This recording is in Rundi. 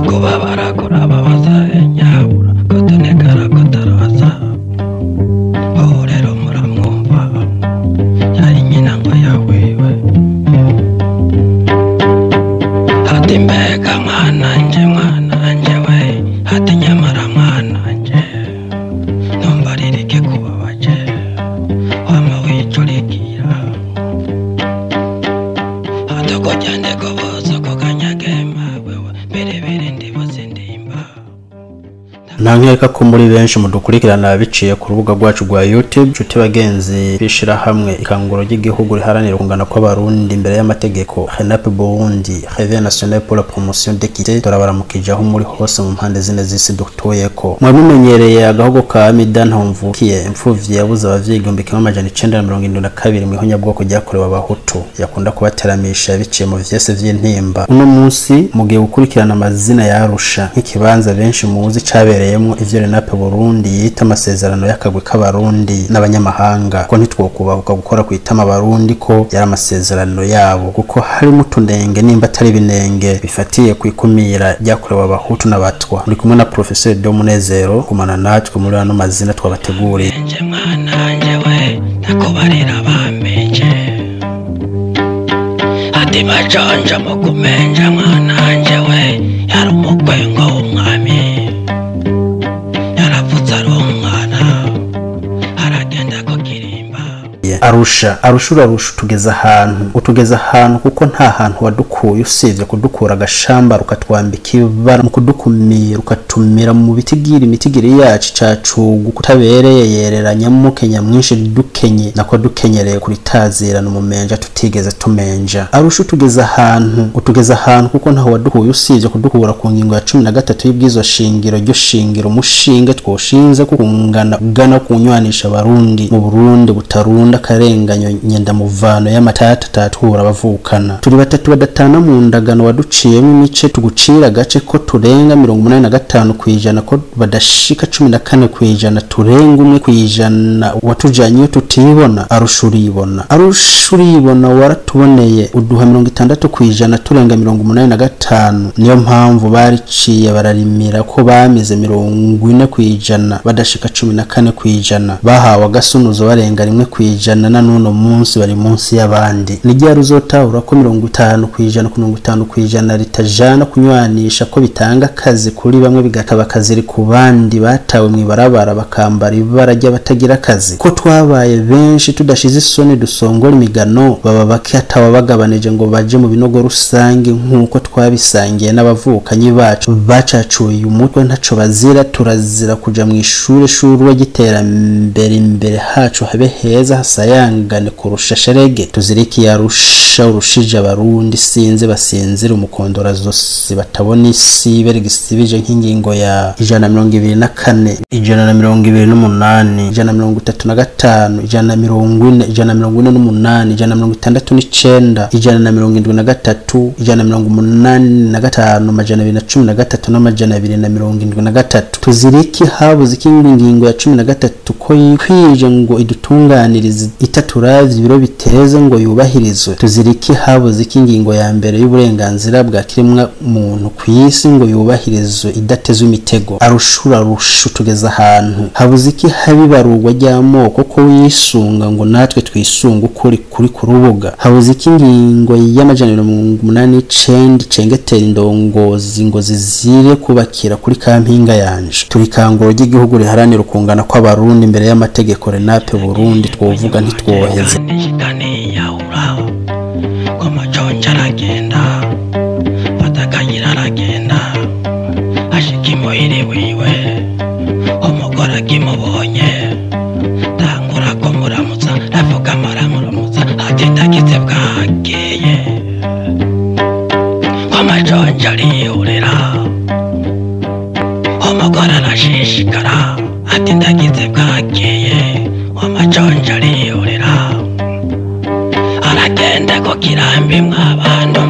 kubabara kurababaza nyabura kotonekara kotarabaza aho rero muramwumva yari nyina ngo yawewe hati mbega mwana nje we hati nyamara mwana nje ntumbaririke kubabaje wama wicurikira hatokojyane gobozo kokanyagema wewe berebere ndibuze ndimba. Nankeka ko muri benshi mudukurikirana biciye ku rubuga rwacu rwa YouTube nshuti bagenzi bishira hamwe ikanguro ry'igihugu riharanira kungana kw'abarundi imbere y'amategeko Renape Burundi Réveil national pour la promotion d'équité turabaramukijaho muri hose mu mpande zine z'isi dutoyeko mwabimenyereye agahogo ka Amida Ntomvukiye imfuvyi yabuze abavyeyi 1972 mu ihonyabwoko ryakorewe abahutu yakunda kubateramisha biciye mu vyese vy'intimba. Uno munsi mugiye gukurikirana amazina ya Arusha nk'ikibanza benshi muzi cabereyemo ivyo Renape Burundi yita amasezerano y'akagwi k'abarundi n'abanyamahanga ko ntitwokubahuka gukora kwitama abarundi ko yari amasezerano yabo kuko harimo utunenge nimba atari binenge bifatiye kwikumira ryakorewe abahutu n'abatwa. Muri kumwe na Professeur Domunezero kumana natwe muri ano mazina twabateguriye. Nje mwana nje we nakubarira bamenje ati bajanja mu kumenja mwana nje we yari umukwengo w'umwami yaravutse ari umwana aragenda ko kirimba. Arusha utugeza ahantu kuko nta hantu wadukuye usivye kudukura agashamba rukatwambika ibara mu kudukumira ukatumira mu imitigiri yacu cacugu kutabereye yereranya mu Kenya mwinshi dukenye nako dukenyereye kuri tazirana umumenja tutigeze tumenja. Arusha utugeza ahantu kuko nta wadukuye usivye kudukura ku ngingo ya 13 y'ibwirizwashingiro ryo shingiro umushinge twoshinze kungana gana kunywanisha abarundi mu Burundi butarunda karenganyo nyenda muvano y'amatata tatura abavukana turi batatu badatana mu ndagano waduciyemo imice tugucira gace ko turenga 85% ko badashika 14% turenga 1% watujanye tutibona. Arusha uribona waratuboneye uduha 60% turenga 85%. Niyo mpamvu bariciye bararimira ko bamize 40% badashika 14% bahawe agasunuzo barenga 1% na nuno munsi bari munsi y'abandi. Nijya ruzotahura ko 50% ritajana kunywanisha ko bitanga akazi kuri bamwe bigataba akazi ku bandi batawe mwibarabara bakambara ibara ry'abatagira akazi ko twabaye benshi tudashize isoni dusongora imigano baba bakatawa bagabanije ngo baje mu binogo rusange nkuko twabisangiye n'abavukanyi bacu bacacuye umutwe ntaco bazira turazira kuja mu ishure w'igiterambere imbere hacu habe heza hasayangane kurusha sherege tuziriki Arusha urushije abarundi sinze basinzira umukondora zose batabona isi beregisibije nk'ingingo ya 124 128 135 140 148 169 173 185 213 tuziriki habuze ingingo ya 13 ko yikwije ngo idutunganiriza itaturavye ibiro biteze ngo yubahirizwe. Tuziriki habuze ingingo ya mbere y'uburenganzira bwa kiremwa muntu kwisi ngo yubahirizwe idatezwe imitego. Arusha tugeza ahantu habuze iki habibarurwa ry'amoko ko wisunga ngo natwe twisunga kuri ku rubuga. Habuze ingingo y'amajana 89 cengetera indongozi ngo zizire kubakira kuri kampinga yanje. Turi kanguro ry'igihugu riharanira ukungana kw'abarundi imbere y'amategeko Renape Burundi twovuga ntitwoheze. Nishikani ya urao kwa majonja aragenda fatakanyira aragenda ashikimo iri wiwe umugore akimubonye tangura ko muramutsa avuga muramutsa ati ndagize bwakeye kwa majonja ariyurira umugore arashishikara ati ndagize bwakeye wamajonja ariyurira aragenda ko kirambi mw'abantu